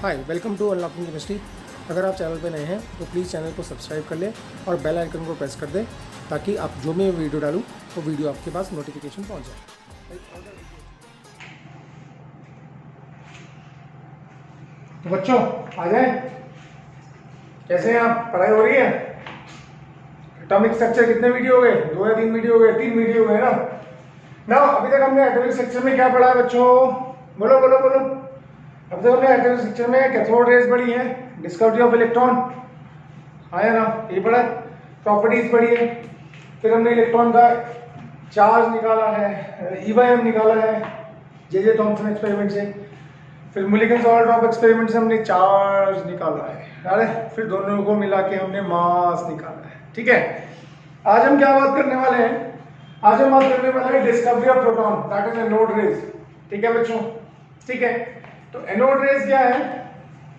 Hi welcome to unlocking chemistry. अगर आप channel पे नए हैं तो प्लीज़ चैनल को सब्सक्राइब कर लें और बेल आइकन को प्रेस कर दें ताकि आप जो मैं वीडियो डालूं तो वीडियो आपके पास नोटिफिकेशन पहुंच जाए। तो बच्चों आ जाए, कैसे हैं आप? पढ़ाई हो रही है? एटॉमिक स्ट्रक्चर कितने वीडियो हो गए? 2 या 3 वीडियो हो गए? 3 वीडियो हो गए ना। अभी तक हमने एटॉमिक स्ट्रक्चर में क्या पढ़ा है बच्चों? बोलो बोलो बोलो। अब तक हमने एटॉमिक स्ट्रक्चर में कैथोड रेज पढ़ी है, डिस्कवरी ऑफ इलेक्ट्रॉन आया ना, ये पढ़ा, प्रॉपर्टीज पढ़ी है, फिर हमने इलेक्ट्रॉन का चार्ज निकाला है, ई/एम निकाला है जे थॉमसन एक्सपेरिमेंट से, फिर मुलिकन सॉल्ट ड्रॉप एक्सपेरिमेंट से हमने चार्ज निकाला है, अरे फिर दोनों को मिला के हमने मास निकाला है। ठीक है, आज हम क्या बात करने वाले हैं? आज हम बात करने वाले हैं discovery of proton, that is anode rays. ठीक है बच्चों, ठीक है। तो एनोड रेज क्या है?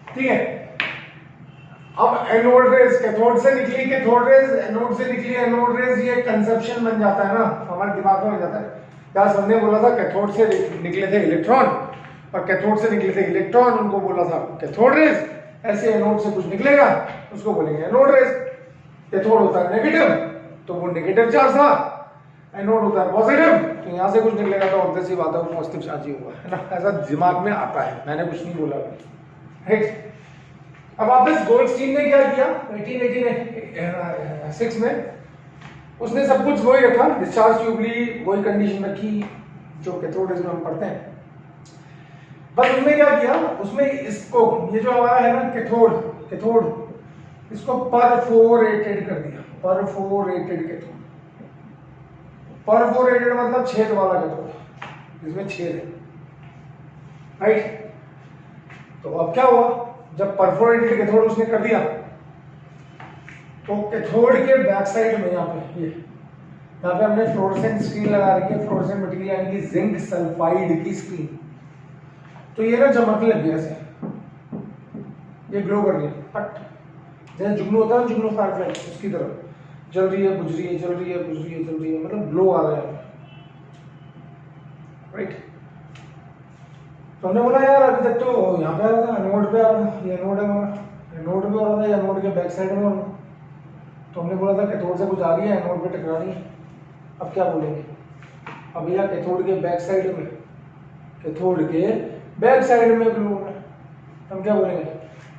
ठीक है, अब एनोड रेज कैथोड से निकली, कैथोड रेज एनोड से निकली, एनोड रेज ये कंसेप्शन बन जाता है ना, हमारे दिमाग में हो जाता है। यार सबने बोला था कैथोड से निकले थे इलेक्ट्रॉन और कैथोड से निकले थे इलेक्ट्रॉन, उनको बोला था कैथोड रेज, ऐसे एनोड से कुछ निकलेगा उसको बोलेंगे एनोड रेज। कैथोड होता है नेगेटिव तो वो नेगेटिव चार्ज था, एनोड होता है पॉजिटिव तो यहाँ से कुछ निकलेगा तो ऑब्वियस सी बात है वो पॉजिटिव चार्ज ही होगा, है ना। ऐसा दिमाग में आता है, मैंने कुछ नहीं बोला, राइट। अब वापस गोल्डस्टीन ने क्या किया 1886 में, उसने सब कुछ वही रखा, डिस्चार्ज ट्यूब ली, वही कंडीशन रखी जो कैथोड रेज में हम पढ़ते हैं। बस उसने क्या किया, उसमें इसको ये जो हमारा है ना कैथोड, कैथोड इसको परफोरेटेड कर दिया, परफोरेटेड कैथोड। परफोरेटेड मतलब छेद वाला कैथोड, इसमें छेद है, राइट। तो अब क्या हुआ, जब परफोरेटेड कैथोड उसने कर दिया तो कैथोड के बैक साइड में यहाँ पे हमने फ्लोरोसेंट स्क्रीन लगा रखी है, फ्लोरोसेंट मटेरियल यानी कि जिंक सल्फाइड की स्क्रीन। तो ये ना चमकने लग गया ऐसे, ये ग्लो कर रही है, पट जैसे जुगनू होता है, जुगनू फायरफ्लाई उसकी तरह जल रही है, बुझ रही है, जल रही है, बुझ रही है, जल रही है, मतलब ग्लो आ रहा है, राइट। तो हमने बोला यार अभी तक तो यहाँ पे आ रहा था, एनोड पे आ रहा था, ये एनोड है हमारा, एनोड पे आ रहा था, या एनोड के बैक साइड में हो रहा था। तो हमने बोला था कैथोड से कुछ आ रही है, एनोड पे टकरा रही है। अब क्या बोलेंगे? अब भैया कैथोड के बैक साइड में, कैथोड के बैक साइड में ग्लो है, हम क्या बोलेंगे?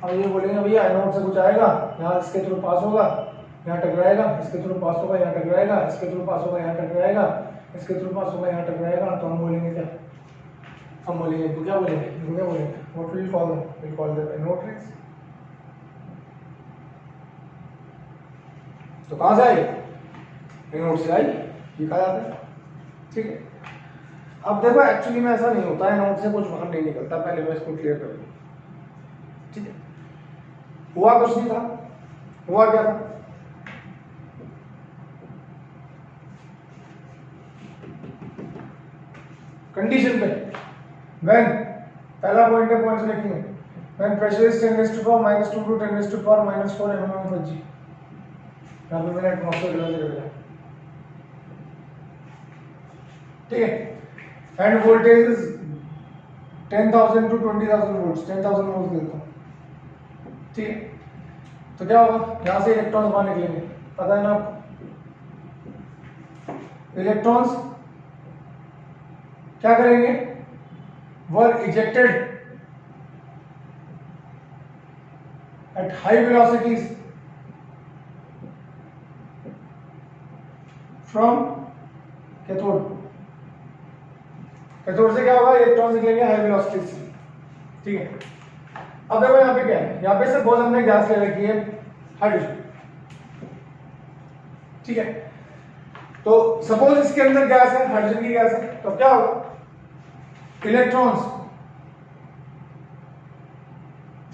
अब ये बोलेंगे भैया एनोड से कुछ आएगा, यहाँ इसके थ्रू पास होगा, यहाँ टकराएगा, इसके थ्रू पास होगा, यहाँ टकराएगा, इसके थ्रू पास होगा, यहाँ टकराएगा, इसके थ्रू पास होगा, यहाँ टकराएगा। तो हम बोलेंगे क्या? हम बोलेंगे तो क्या बोलेंगे? तो क्या बोलेंगे? What will call them? Will call them anode rays. तो कहां से आई? एनोड से आई, ये कहा जाता है, ठीक है। अब देखो एक्चुअली में ऐसा नहीं होता है, एनोड से कुछ बाहर नहीं निकलता, पहले मैं इसको क्लियर कर दूं, ठीक है। हुआ कुछ नहीं था, हुआ क्या था? कंडीशन पे व्हेन, पहला पॉइंट है, पॉइंट्स लिखेंगे, when pressure is 10⁻² -2 to 10⁻⁴ mmHg। यहाँ पे मैंने एटमॉस्फेयर रख दिया, ठीक है। End voltage is 10,000 to 20,000 volts, 10,000 volt देता हूँ, ठीक है। तो क्या होगा, यहाँ से इलेक्ट्रॉन्स बाहर निकलेंगे, पता है ना आपको? इलेक्ट्रॉन्स क्या करेंगे? Were ejected at high velocities from cathode. Cathode से क्या होगा? इलेक्ट्रॉन निकलेंगे हाई वेलोसिटी से, ठीक है। अब देखो यहाँ पे क्या है, यहाँ पे सपोज हमने गैस ले रखी है हाइड्रोजन, ठीक है। तो सपोज इसके अंदर गैस है, हाइड्रोजन की गैस है, तो क्या होगा? इलेक्ट्रॉन्स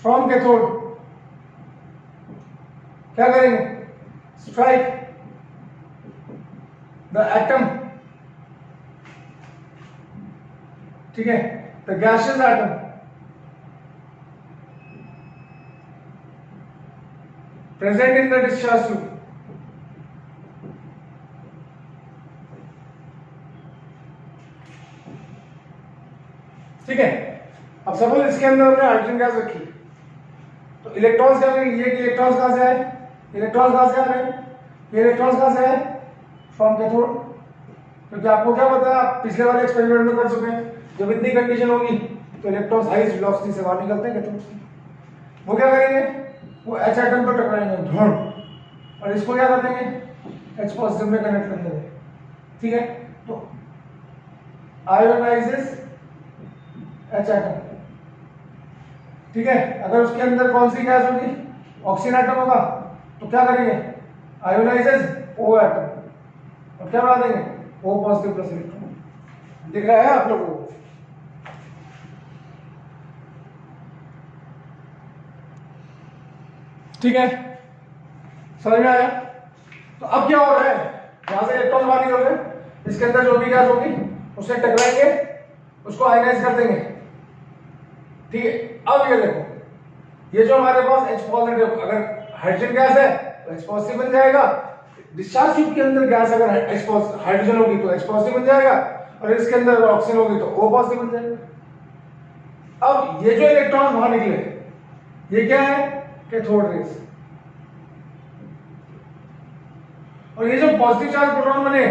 फ्रॉम कैथोड क्या करेंगे? स्ट्राइक द एटम, ठीक है, the gaseous atom, present in the discharge tube, ठीक है। अब सपोज इसके अंदर हमने हाइड्रोजन गैस रखी, तो इलेक्ट्रॉन्स क्या करेंगे, ये इलेक्ट्रॉन्स कहां से आए, इलेक्ट्रॉन्स कहां से आ रहे हैं, ये इलेक्ट्रॉन्स कहां से आए, फ्रॉम कैथोड। क्योंकि आपको क्या पता है, आप पिछले वाले एक्सपेरिमेंट में कर चुके हैं, जब इतनी कंडीशन होगी तो इलेक्ट्रॉन्स हाईएस्ट वेलोसिटी से बाहर निकलते हैं कैथोड से। वो क्या करेंगे, वो H एटम पर टकराएंगे धड़, और इसको क्या कर देंगे, H पॉजिटिव में कनेक्ट कर देंगे। ठीक है, तो आयोनाइजेस H एटम। ठीक है, अगर उसके अंदर कौन सी गैस होगी, ऑक्सीजन एटम होगा, तो क्या करेंगे, आयोनाइजेस O एटम, और क्या बना देंगे, O पॉजिटिव प्लस इलेक्ट्रॉन। दिख रहा है आप लोगों को? ठीक है, समझ में आया? तो अब क्या हो रहा है, यहां से इलेक्ट्रॉन बाहर निकल रहे, इसके अंदर जो भी गैस होगी उससे टकराएंगे, उसको आयनाइज कर देंगे। ठीक है, अब ये देखो, ये जो हमारे पास H पॉजिटिव, अगर हाइड्रोजन गैस है तो H पॉजिटिव बन जाएगा, डिस्चार्ज ट्यूब के अंदर गैस अगर हाइड्रोजन होगी तो H पॉजिटिव बन जाएगा, और इसके अंदर ऑक्सीजन होगी तो O पॉजिटिव बन जाएगा। अब ये जो इलेक्ट्रॉन बाहर निकले, ये क्या है, कैथोड रेज, और ये जो पॉजिटिव चार्ज प्रोटॉन बने,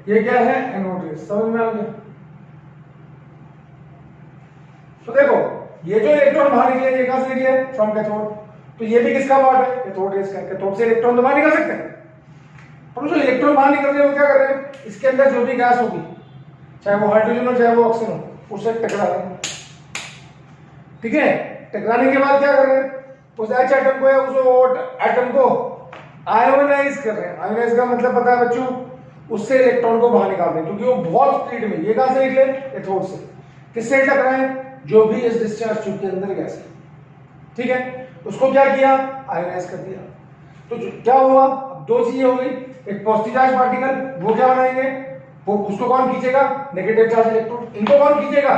ये क्या है, एनोड रेज। समझ में आ गया? तो देखो, ये जो इलेक्ट्रॉन बाहर निकले, ये कहां से निकले, फ्रॉम कैथोड, तो ये भी किसका पार्ट है, कैथोड रेज का। कैथोड से इलेक्ट्रॉन तो बाहर निकल सकते हैं, और जो इलेक्ट्रॉन बाहर निकल रहे हैं वो क्या कर रहे हैं, इसके अंदर जो भी गैस होगी, चाहे वो हाइड्रोजन हो चाहे वो ऑक्सीजन हो, उससे टकरा रहे हैं। ठीक है, टकराने के बाद क्या कर रहे हैं, उस H एटम को या उस एटम को आयोनाइज कर रहे हैं। आयोनाइज का मतलब पता है बच्चों, उससे इलेक्ट्रॉन को बाहर निकाल रहे हैं, क्योंकि वो बहुत स्पीड में, ये कहां से निकले, कैथोड से। किससे टकराए, जो भी इस डिस्चार्ज ट्यूब के अंदर गैस है। ठीक है, उसको क्या किया, आयोनाइज कर दिया। तो क्या हुआ, अब दो चीजें हो गई, एक पॉजिटिव चार्ज पार्टिकल, वो क्या बनाएंगे, वो उसको कौन खींचेगा, नेगेटिव चार्ज इलेक्ट्रोड। इनको कौन खींचेगा,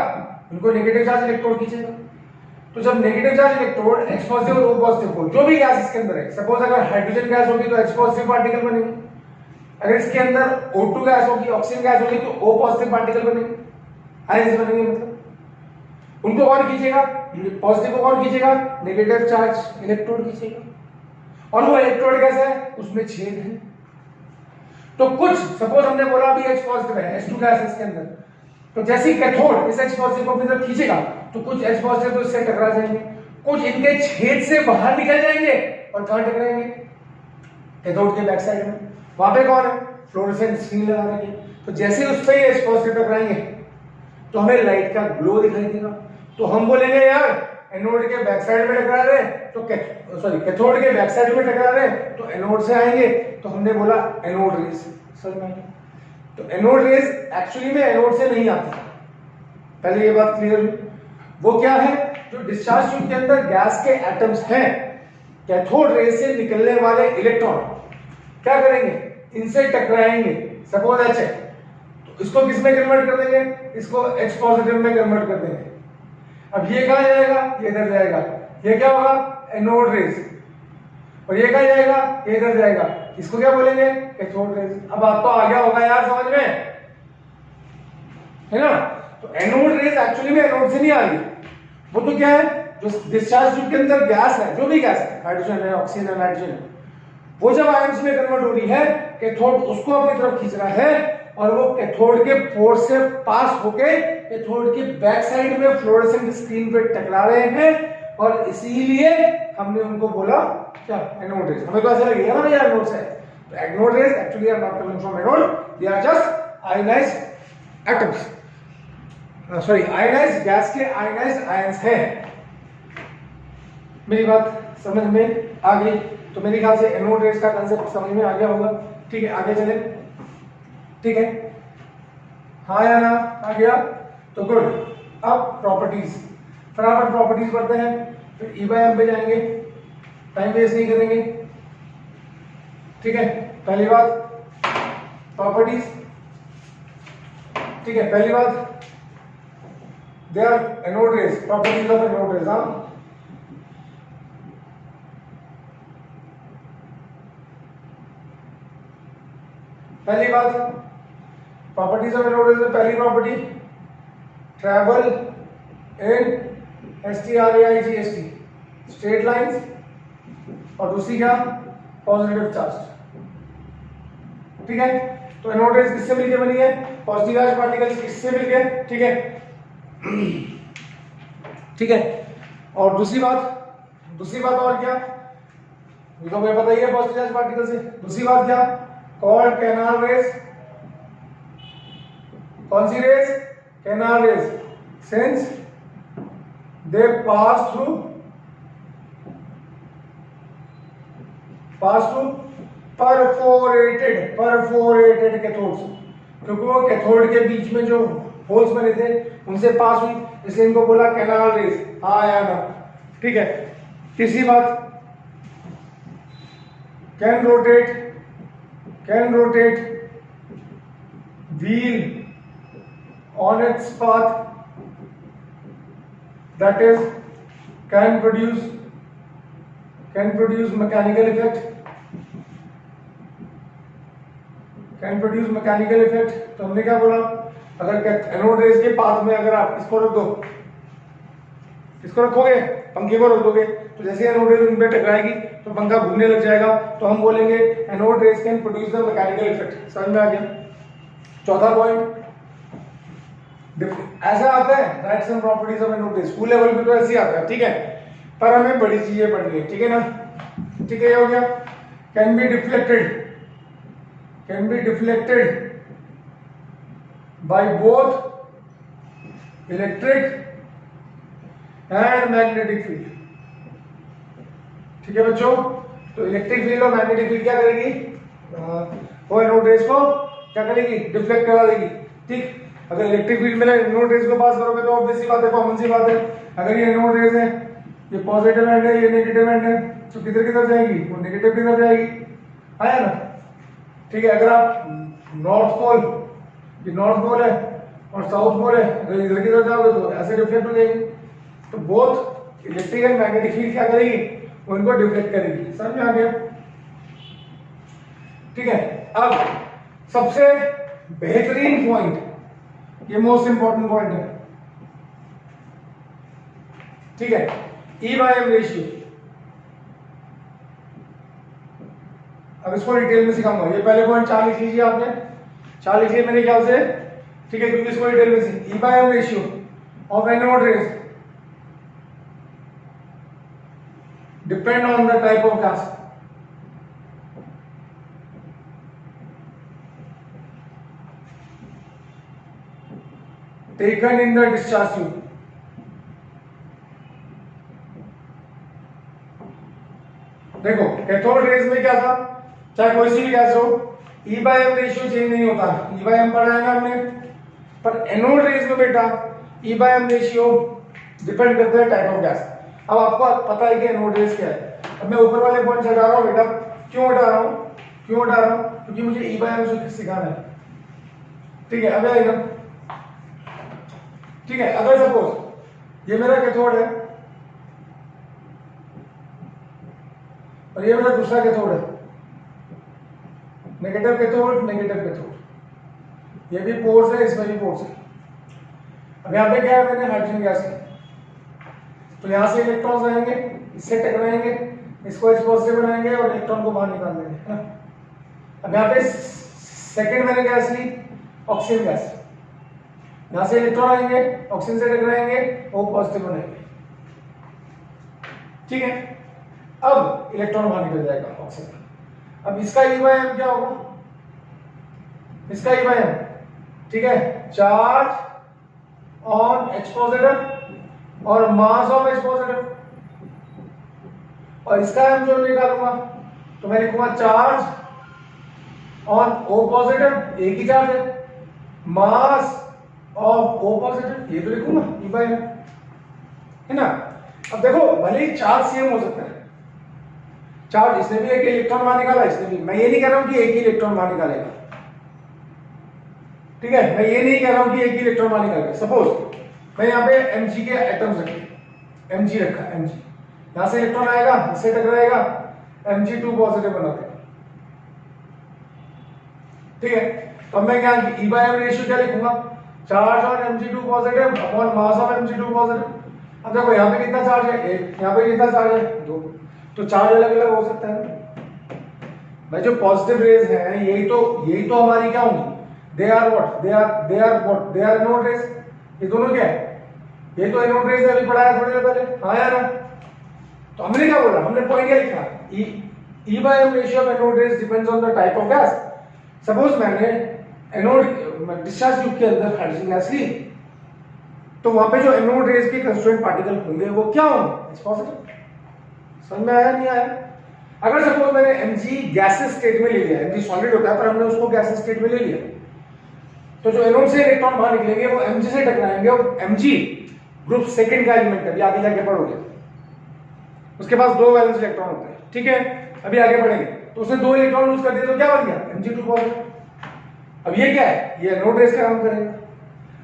इनको नेगेटिव चार्ज इलेक्ट्रोड खींचेगा। तो जब negative charge electrode H positive और O पॉजिटिव को, जो भी गैस इसके अंदर है, सपोज अगर हाइड्रोजन गैस होगी तो H पॉजिटिव पार्टिकल बनेंगे, अगर इसके अंदर O2 गैस होगी, ऑक्सीजन गैस होगी, तो O पॉजिटिव पार्टिकल बनेंगे, आयंस बनेंगे। मतलब उनको कौन खींचेगा, पॉजिटिव को कौन खींचेगा, नेगेटिव चार्ज इलेक्ट्रोड खींचेगा। और वो इलेक्ट्रोड कैसा है, उसमें छेद है। तो कुछ सपोज हमने बोला अभी H पॉजिटिव है, H2 गैस है इसके अंदर, तो जैसे ही कैथोड इस H पॉजिटिव को अपनी तरफ खींचेगा तो कुछ H पॉजिटिव तो इससे टकरा जाएंगे, कुछ इनके छेद से बाहर निकल जाएंगे, और कहां टकराएंगे, कैथोड के बैक साइड में। वहां पे कौन है, फ्लोरोसेंट स्क्रीन लगा देंगे, तो जैसे उस पे H पॉजिटिव टकराएंगे तो हमें लाइट का ग्लो दिखाई देगा। तो हम बोलेंगे यार एनोड के बैक साइड में टकरा रहे तो कैथोड के बैक साइड में टकरा रहे तो एनोड से आएंगे, तो हमने बोला एनोड रेज। समझ में आया? तो एनोड रेज एक्चुअली में एनोड से नहीं आती, पहले ये बात क्लियर हुई। वो क्या है, जो डिस्चार्ज ट्यूब के अंदर गैस के एटम्स हैं, कैथोड रेज से निकलने वाले इलेक्ट्रॉन क्या करेंगे, इनसे टकराएंगे। सपोज H है तो इसको किस में कन्वर्ट कर देंगे, इसको H पॉजिटिव में कन्वर्ट कर देंगे। अब ये कहां जाएगा, ये इधर जाएगा, ये क्या होगा, एनोड रेज, और ये कहां जाएगा, ये इधर जाएगा, इसको क्या बोलेंगे, कैथोड रेज। अब आपको आ गया होगा यार समझ में, है ना? तो एनोड रेज एक्चुअली में एनोड से नहीं आ रही, वो तो क्या है, जो डिस्चार्ज ट्यूब के अंदर गैस है, जो भी गैस है, हाइड्रोजन है, ऑक्सीजन है, नाइट्रोजन है, वो जब आयंस में कन्वर्ट हो रही है, कैथोड उसको अपनी तरफ खींच रहा है, और वो कैथोड के पोर से पास होके कैथोड के बैक साइड में फ्लोरोसेंट स्क्रीन पे टकरा रहे हैं, और इसीलिए हमने उनको बोला क्या, एनोड रेज। हमें तो ऐसा लगेगा ना यार एनोड से, तो anode rays actually are not coming from anode, they are just ionized atoms, sorry ionized gas के आयोनाइज्ड आयंस है। मेरी बात समझ में आ गई? तो मेरे ख्याल से एनोड रेज का कांसेप्ट समझ में आ गया होगा। ठीक है, आगे चले। ठीक है, हाँ या ना, आ गया? तो गुड। अब प्रॉपर्टीज, फटाफट प्रॉपर्टीज पढ़ते हैं, फिर ई बाय एम पे जाएंगे, टाइम वेस्ट नहीं करेंगे। ठीक है, पहली बात प्रॉपर्टीज। ठीक है, पहली बात they are anode rays, properties of anode rays. हाँ, पहली बात प्रॉपर्टीज ऑफ एनोड रेज में पहली property, travel in STRAIGST, straight lines और दूसरी क्या, पॉजिटिव चार्ज। ठीक है, तो एनोड रेज किससे मिलकर बनी है, पॉजिटिव चार्ज पार्टिकल्स किससे मिलकर, ठीक है। ठीक है, और दूसरी बात और क्या, ये तो मुझे पता ही है पॉजिटिव चार्ज पार्टिकल से। दूसरी बात क्या, कॉल्ड कैनाल रेज। कौन सी rays, canal rays, since they pass through perforated cathodes, क्योंकि वो कैथोड के बीच में जो होल्स बने थे उनसे पास हुई, इसलिए इनको बोला कैनाल रेज। हाँ या ना, ठीक है। तीसरी बात, can rotate wheel on its path, that is can produce mechanical effect, तो हमने क्या बोला, अगर एनोड रेज के पाथ में अगर आप इसको रख दो, इसको रखोगे, पंखे को रख दोगे, तो जैसे एनोड रेज उन पे टकराएगी तो पंखा घूमने लग जाएगा, तो हम बोलेंगे anode rays can produce the mechanical effect. समझ में आ गया। चौथा पॉइंट, ऐसा आता है rights and properties of anode raise, school level पे तो ऐसे ही आता है, ठीक है, पर हमें बड़ी चीजें पढ़नी है, ठीक है ना। ठीक है, ये हो गया। Can be deflected by both electric and magnetic field. ठीक है बच्चों, तो इलेक्ट्रिक फील्ड और मैग्नेटिक फील्ड क्या करेगी, वो एनोड रेज को क्या करेगी, डिफ्लेक्ट करा देगी। ठीक, अगर इलेक्ट्रिक फील्ड में एनोड रेज को पास करोगे तो ऑब्वियसली बात है, कॉमन सी बात है, अगर ये एनोड रेज है, ये पॉजिटिव एंड है, ये नेगेटिव एंड है, तो किधर जाएगी, वो नेगेटिव किधर जाएगी, आया ना। ठीक है, अगर आप नॉर्थ पोल है और साउथ पोल है, अगर इधर किधर जाओगे तो ऐसे डिफ्लेक्ट हो जाएगी। तो both electric and magnetic field क्या करेगी, वो इनको डिफ्लेक्ट करेगी। समझ में आ गया। ठीक है, अब सबसे बेहतरीन पॉइंट, ये मोस्ट इंपॉर्टेंट पॉइंट है, ठीक है, E/M रेशियो। अब इसको डिटेल में सिखाऊंगा, ये पहले पॉइंट 4 लिख लीजिए आपने, 4 लिखिए मेरे ख्याल से, ठीक है, क्योंकि इसको डिटेल में से E/M ratio of anode raise depend on the type of gas. Taken in the discharge tube. देखो कैथोड रेज में क्या था, चाहे कोई सी भी गैस हो, E/M रेशियो चेंज नहीं होता, E/M पढ़ा है ना हमने, पर एनोड रेज में बेटा E/M रेशियो डिपेंड करता है टाइप ऑफ गैस। अब आपको पता है कि एनोड रेज क्या है। अब मैं ऊपर वाले पॉइंट हटा रहा हूं बेटा, क्यों हटा रहा हूं, क्योंकि मुझे E/M सिखाना है। ठीक है, अब आएगा, ठीक है, अगर सपोज ये मेरा कैथोड है और ये मेरा दूसरा कैथोड है, नेगेटिव कैथोड, ये भी पोर्स है, इसमें भी पोर्स है। अब यहाँ पे क्या है, मैंने हाइड्रोजन गैस है, तो यहाँ से इलेक्ट्रॉन्स आएंगे, इससे टकराएंगे, इसको H पॉजिटिव बनाएंगे और इलेक्ट्रॉन को बाहर निकाल देंगे, है ना। अब यहाँ पे सेकंड मैंने गैस ली, ऑक्सीजन गैस, यहां से इलेक्ट्रॉन आएंगे, ऑक्सीजन से टकराएंगे, O पॉजिटिव बनाएंगे, ठीक है। अब इलेक्ट्रॉन बाहर निकल जाएगा ऑक्सीजन। अब इसका E/M क्या होगा, इसका E/M, ठीक है, चार्ज ऑन H पॉजिटिव और मास ऑफ H पॉजिटिव, और इसका M जो निकालूंगा तो मैं लिखूंगा चार्ज ऑन O पॉजिटिव, एक ही चार्ज है, मास ऑफ O पॉजिटिव, ये तो लिखूंगा E/M, है ना। अब देखो भले ही चार्ज सेम हो सकता है, चार्ज इसने भी एक इलेक्ट्रॉन बाहर निकाला, इसने भी, मैं ये नहीं कह रहा हूं कि एक ही इलेक्ट्रॉन बाहर निकालेगा, ठीक है, मैं ये नहीं कह रहा हूं कि एक ही इलेक्ट्रॉन बाहर निकालेगा। सपोज मैं यहाँ पे Mg के एटम्स रखे, Mg रखा, Mg, यहां से इलेक्ट्रॉन आएगा, इससे टकराएगा, Mg2 पॉजिटिव बना देगा, ठीक है। तो मैं क्या E/M रेशियो क्या लिखूंगा, charge on Mg2 positive upon mass of Mg2 positive. अब देखो यहाँ पे कितना चार्ज है, 1, यहाँ पे कितना चार्ज है, 2, तो चार्ज अलग अलग हो सकता है भाई। जो पॉजिटिव रेज हैं यही तो हमारी क्या होंगी, दे आर एनोड रेज। ये दोनों क्या है, ये तो एनोड रेज अभी पढ़ाया थोड़ी देर पहले, हाँ यार। तो हमने क्या बोला, हमने पॉइंट क्या लिखा, E by M ratio of anode rays depends on the type of gas। Suppose मैंने एनोड डिस्चार्ज ट्यूब के अंदर हाइड्रोजन गैस ली, तो वहां पे जो एनोड रेज के कंस्टिट्यूएंट पार्टिकल होंगे वो क्या होंगे, इट्स पॉजिटिव। समझ में आया नहीं आया? अगर सपोज मैंने Mg गैसेस स्टेट में ले लिया, Mg सॉलिड होता है पर हमने उसको गैसेस स्टेट में ले लिया, तो जो एनोड से इलेक्ट्रॉन बाहर निकलेंगे वो Mg से टकराएंगे और Mg ग्रुप सेकंड का एलिमेंट है, अभी आगे जाके पढ़ोगे। उसके पास 2 वैलेंस इलेक्ट्रॉन होते हैं, ठीक है, अभी आगे बढ़ेंगे। तो उसने 2 इलेक्ट्रॉन लूज कर दिए तो क्या बन गया, Mg2 पॉजिटिव। अब ये क्या है, ये एनोड रेज का काम करेगा।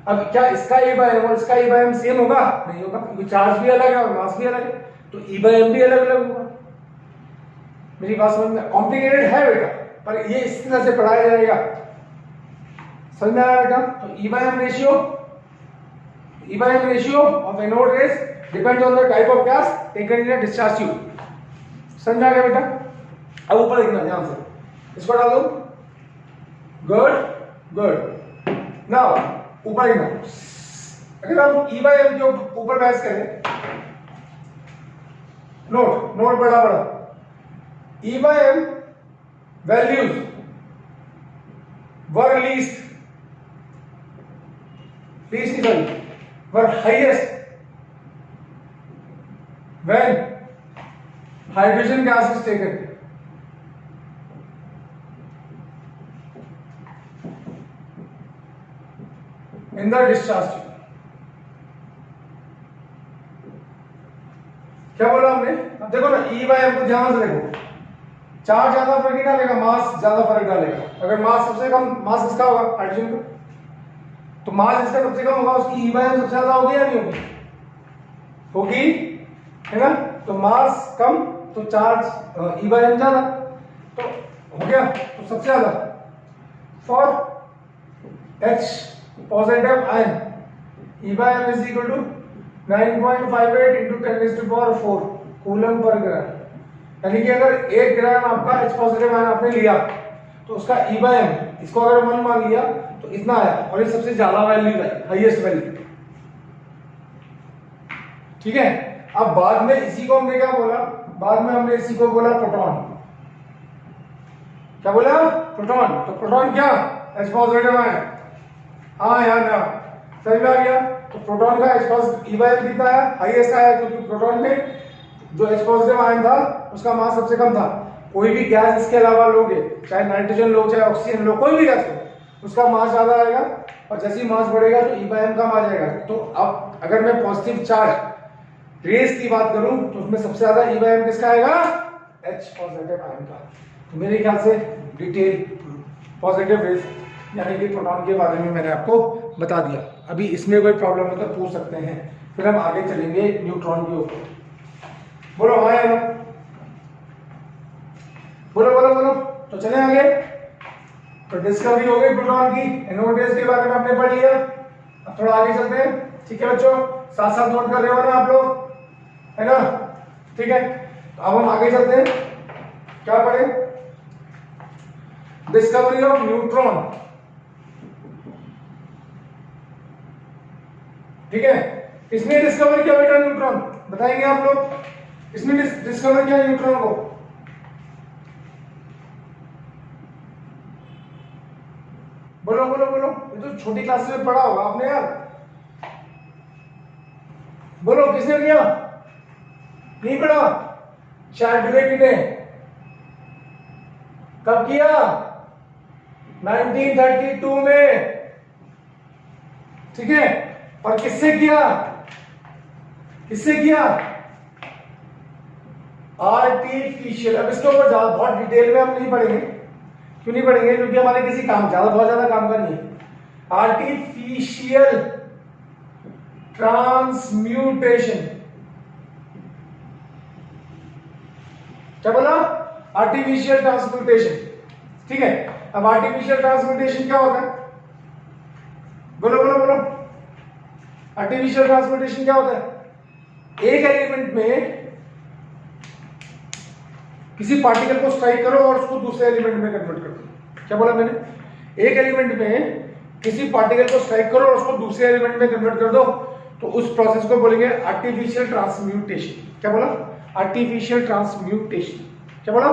अब क्या इसका E by M और इसका E by M सेम होगा, नहीं होगा, क्योंकि चार्ज भी अलग है और मास भी अलग है, तो E by M भी अलग अलग होगा। मेरी बात समझ में, कॉम्प्लिकेटेड है बेटा, पर ये इस तरह से पढ़ाया जाएगा, समझ में आया बेटा? तो E by M ratio of anode rays depends on the type of gas taken in a discharge tube। समझ आ गया बेटा? अब ऊपर देखना ध्यान से, इसको डाल दो, गुड। नाउ ऊपर देखना, अगर हम E by M के ऊपर बहस करें, नोट बड़ा E by M values were were highest when hydrogen gas is taken in the discharge tube। क्या बोला हमने? अब देखो ना, E by M को ध्यान से देखो, चार्ज ज्यादा फर्क नहीं डालेगा, मास ज्यादा फर्क डालेगा। अगर मास सबसे कम, मास किसका होगा, हाइड्रोजन का, तो मास इसका सबसे कम होगा, उसकी E by M सबसे ज्यादा होगी या नहीं होगी, होगी, है ना? तो मास कम तो चार्ज E by M ज्यादा, तो हो गया, तो सबसे ज्यादा for H positive ion E by M is equal to 9.58 into 10⁴ coulomb per gram. यानी कि अगर 1 ग्राम आपका H पॉजिटिव आयन आपने लिया तो उसका E by M, इसको अगर 1 मान लिया तो इतना आया, और ये सबसे ज्यादा वैल्यू है, हाईएस्ट वैल्यू, ठीक है। अब बाद में इसी को हमने क्या बोला, बाद में हमने इसी को बोला प्रोटॉन। क्या बोला, प्रोटॉन। तो प्रोटॉन क्या, H पॉजिटिव आयन, हाँ यार ना, समझ में आ गया? तो प्रोटॉन का H positive E by M कितना है, हाईएस्ट आया, क्योंकि प्रोटॉन में जो H पॉजिटिव आयन था उसका मास सबसे कम था। कोई भी गैस इसके अलावा लोगे, चाहे नाइट्रोजन लो चाहे ऑक्सीजन लो, कोई भी गैस लो, उसका मास ज्यादा आएगा, और जैसे ही मास बढ़ेगा तो E by M कम आ जाएगा। तो अब अगर मैं पॉजिटिव चार्ज रेस की बात करूं तो उसमें सबसे ज्यादा E by M किसका आएगा, H पॉजिटिव आयन का। तो मेरे ख्याल से डिटेल पॉजिटिव रेस यानी कि प्रोटॉन के बारे में मैंने आपको बता दिया। अभी इसमें कोई प्रॉब्लम है तो पूछ सकते हैं, फिर हम आगे चलेंगे न्यूट्रॉन के ऊपर। बोलो हाँ या नो, बोलो। तो चले आगे। तो डिस्कवरी हो गई प्रोटॉन की, एनोड रेस के बारे में आपने पढ़ लिया। अब थोड़ा आगे चलते हैं, ठीक है बच्चों, साथ साथ नोट कर रहे हो ना आप लोग, है ना? ठीक है, तो अब हम आगे चलते हैं, क्या पढ़े, डिस्कवरी ऑफ न्यूट्रॉन। ठीक है, किसने डिस्कवर किया बेटा न्यूट्रॉन, बताएंगे आप लोग, किसने डिस्कवर किया न्यूट्रॉन को? बोलो, ये तो छोटी क्लास में पढ़ा होगा आपने यार, बोलो किसने किया, नहीं पढ़ा? चैडविक ने। कब किया? 1932 में, ठीक है। और किससे किया? आर्टिफिशियल। अब इसके ऊपर बहुत डिटेल में हम नहीं पढ़ेंगे, क्यों नहीं पढ़ेंगे? क्योंकि हमारे किसी काम बहुत ज्यादा काम का नहीं है। आर्टिफिशियल ट्रांसम्यूटेशन, क्या बोला? आर्टिफिशियल ट्रांसम्यूटेशन, ठीक है। अब आर्टिफिशियल ट्रांसम्यूटेशन क्या होता है? बोलो। आर्टिफिशियल ट्रांसम्यूटेशन क्या होता है? एक एलिमेंट में किसी पार्टिकल को स्ट्राइक करो और उसको दूसरे एलिमेंट में कन्वर्ट कर दो। क्या बोला मैंने? एक एलिमेंट में किसी पार्टिकल को स्ट्राइक करो और उसको दूसरे एलिमेंट में कन्वर्ट कर दो, तो उस प्रोसेस को बोलेंगे आर्टिफिशियल ट्रांसम्यूटेशन। क्या बोला? Artificial transmutation. क्या बोला?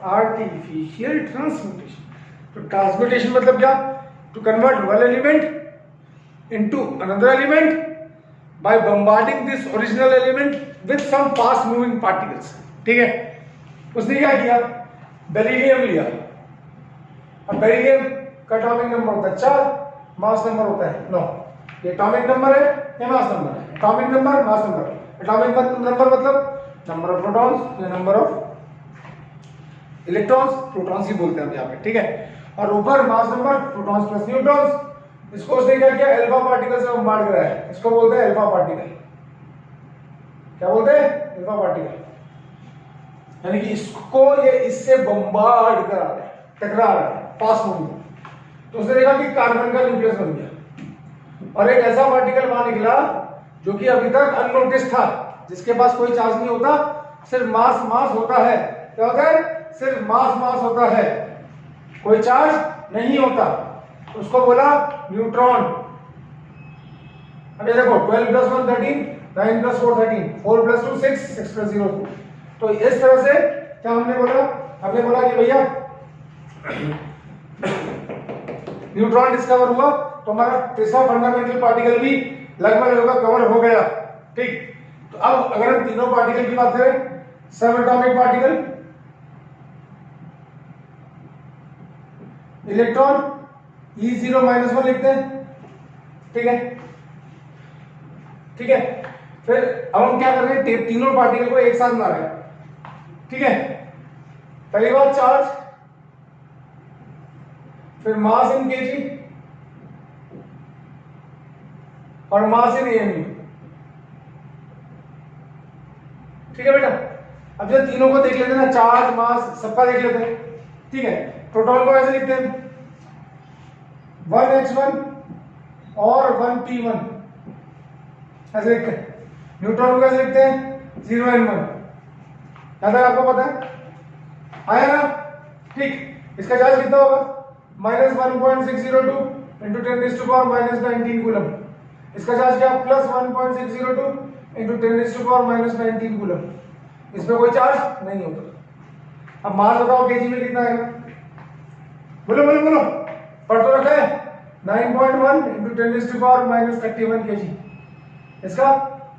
Artificial transmutation. तो ट्रांसम्यूटेशन मतलब क्या? To convert one element into another element by bombarding this original element with some fast moving particles. ठीक है, उसने क्या किया? बेरिलियम लिया। अब बेरिलियम का एटॉमिक नंबर होता है 4, मास नंबर होता है 9। ये एटॉमिक नंबर है, ये मास नंबर है। Atomic number, mass number. Atomic number मतलब नंबर ऑफ प्रोटॉन्स या नंबर ऑफ इलेक्ट्रॉन्स, प्रोटॉन्स ही बोलते हैं हम यहाँ पे। ठीक है, और ऊपर mass number, protons plus neutrons. इसको उसने क्या किया? अल्फा पार्टिकल से बम्बार्ड कराया है। इसको बोलते हैं अल्फा पार्टिकल। क्या बोलते हैं? Alpha particle. यानी कि इसको ये इससे बम्बार्ड करा रहा है, टकरा रहा है, पास मूविंग। तो उसने देखा कि कार्बन का न्यूक्लियस बन गया और एक ऐसा पार्टिकल वहां निकला जो कि अभी तक अननोटिस था, जिसके पास कोई चार्ज नहीं होता, सिर्फ मास मास होता है। क्या होता है? सिर्फ मास मास होता है, कोई चार्ज नहीं होता। उसको बोला न्यूट्रॉन। अब ये देखो 12 + 1 13, 9 + 4 13, 4 + 2 6, 6 + 0 2। तो इस तरह से क्या हमने बोला? हमने बोला कि भैया न्यूट्रॉन डिस्कवर हुआ तो हमारा तीसरा फंडामेंटल पार्टिकल भी लगभग कवर हो गया। ठीक, तो अब अगर हम तीनों पार्टिकल की बात करें, सब एटॉमिक पार्टिकल, इलेक्ट्रॉन E0 - 1 लिखते हैं। ठीक है, ठीक है। फिर अब हम क्या कर रहे हैं? तीनों पार्टिकल को एक साथ बना रहे हैं। ठीक है, पहली बात चार्ज, फिर मास इन केजी और मास इन एमयू। ठीक है बेटा, अब जब तीनों को देख लेते हैं ना, चार्ज मास सबका देख लेते हैं। ठीक है, प्रोटॉन को ऐसे लिखते हैं 1h1 और 1p1 ऐसे लिखते हैं। न्यूट्रॉन को कैसे लिखते हैं? 0n1। यहां तक आपको पता है? आया ना? ठीक, इसका चार्ज कितना होगा? -1.602 × 10⁻⁻19 कूलम। इसका चार्ज क्या? +1.602 × 10⁻⁻19 कूलम। इसमें कोई चार्ज नहीं होता। अब मास बताओ केजी में कितना है? बोलो बोलो बोलो, पढ़ तो रखा है। 9.1 × 10⁻31 केजी। इसका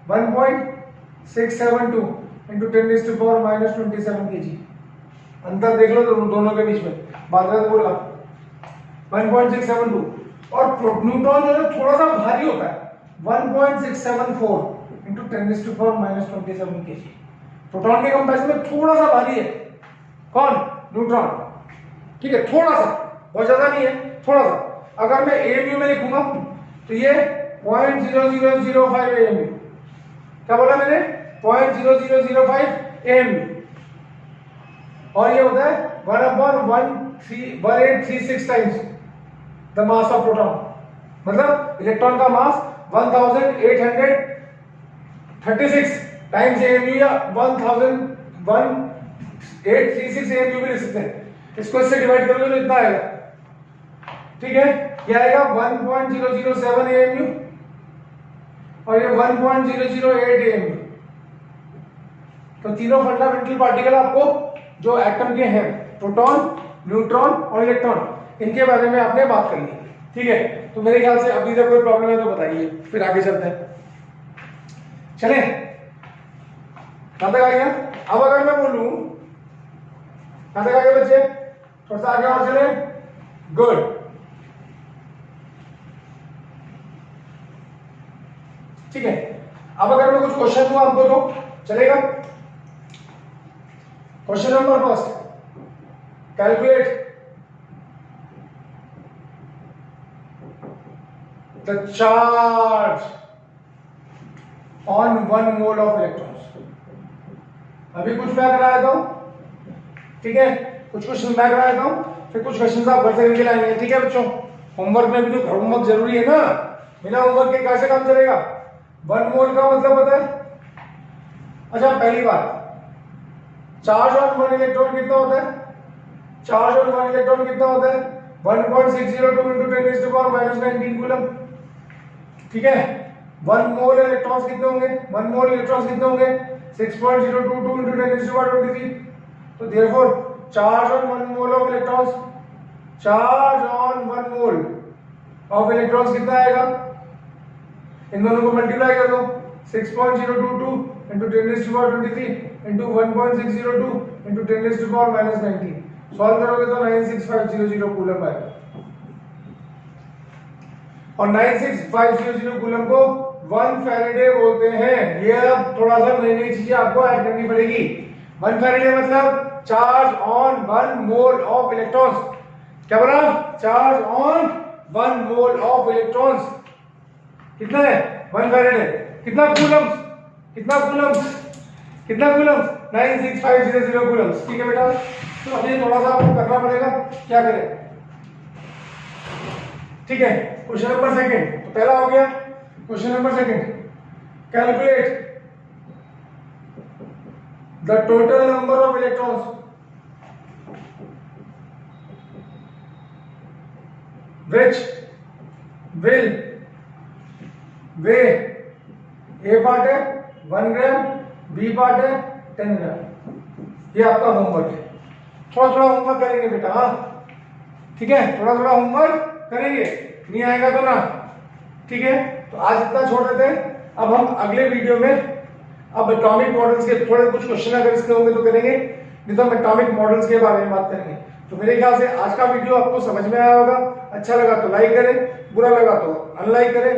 1.672 × 10⁻27 केजी। अंतर देख लो दोनों के बीच में, बात बोला 1.672। और न्यूट्रॉन जो है थोड़ा सा भारी होता है, 1.674 × 10⁻27 केजी। प्रोटॉन के कंपैरिजन में थोड़ा सा भारी है। कौन? न्यूट्रॉन। ठीक है, थोड़ा सा, बहुत ज्यादा नहीं है, थोड़ा सा। अगर मैं एमयू में लिखूंगा तो ये 0.0005 एमयू। क्या बोला मैंने? 0.0005 एमयू। और ये होता है 1/1836 times the mass of proton. मतलब इलेक्ट्रॉन का मास 1836 टाइम्स एमयू या 1836 एमयू भी लिख सकते हैं। इसको इससे डिवाइड करोगे तो इतना आएगा। ठीक है, क्या आएगा? 1.007 एमयू और ये 1.008 एमयू। तो तीनों फंडामेंटल पार्टिकल आपको जो एटम के हैं, प्रोटॉन, न्यूट्रॉन और इलेक्ट्रॉन, इनके बारे में आपने बात कर ली। ठीक है, तो मेरे ख्याल से अभी तक कोई प्रॉब्लम है तो बताइए, फिर आगे चलते हैं। चले, कहां तक आ गया? अब अगर मैं बोलूं, कहां तक आ गए बच्चे? थोड़ा सा आगे और चले। गुड। ठीक है, अब अगर मैं कुछ क्वेश्चन दूं आपको तो चलेगा? Question number first, calculate the charge on 1 mole of electrons. अभी कुछ मैं कराया था, ठीक है, कुछ क्वेश्चन मैं कराया था, फिर कुछ क्वेश्चन आप घर से करके लाएंगे। ठीक है बच्चों, होमवर्क में भी तो होमवर्क जरूरी है ना, बिना होमवर्क के कैसे काम चलेगा? 1 मोल का मतलब पता है? अच्छा, पहली बात चार्ज ऑन वन इलेक्ट्रॉन कितना होता है? चार्ज ऑन वन इलेक्ट्रॉन कितना होता है? 1.602 into 10 raised to power minus 19 coulomb. ठीक है, 1 मोल इलेक्ट्रॉन्स कितने होंगे? 1 मोल इलेक्ट्रॉन्स कितने होंगे? 6.022 into 10 raised to power 23। तो therefore charge on 1 mole of electrons, charge on 1 mole of electrons कितना आएगा? इन दोनों को मल्टीप्लाई कर दो, 6.022 into 10 raised to power 23 into 1.602 into 10 raised to power minus 19। Solve करोगे तो 96500 कूलम आएगा। और 96500 कूलम को 1 फैराडे बोलते हैं। ये अब थोड़ा सा नई नई चीजें आपको ऐड करनी पड़ेगी। 1 फैराडे मतलब charge on 1 mole of electrons. क्या बोला? Charge on 1 mole of electrons कितना है? 1 फैराडे। कितना कूलम्स? कितना कूलम्स? कितना कूलम्स? 96500 कूलम्स। ठीक है बेटा, तो अभी थोड़ा सा आपको करना पड़ेगा। क्या करें? ठीक है, क्वेश्चन नंबर सेकंड तो पहला हो गया। Question number second, calculate the total number of electrons which will weigh, A part है 1 ग्राम, बी पार्ट है 10 ग्राम। ये आपका होमवर्क है। थोड़ा थोड़ा होमवर्क करेंगे बेटा, हाँ ठीक है, थोड़ा थोड़ा होमवर्क करेंगे, नहीं आएगा तो ना। ठीक है, तो आज इतना छोड़ देते हैं। अब हम अगले वीडियो में अब एटॉमिक मॉडल्स के थोड़े कुछ क्वेश्चन अगर इसके होंगे तो करेंगे, नहीं तो हम एटॉमिक मॉडल्स के बारे में बात करेंगे। तो मेरे ख्याल से आज का वीडियो आपको समझ में आया होगा। अच्छा लगा तो लाइक करें, बुरा लगा तो अनलाइक करें।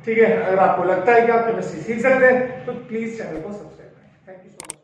ठीक है, अगर आपको लगता है कि आप केमिस्ट्री सीख सकते हैं तो प्लीज चैनल को सब्सक्राइब करें। Thank you so much.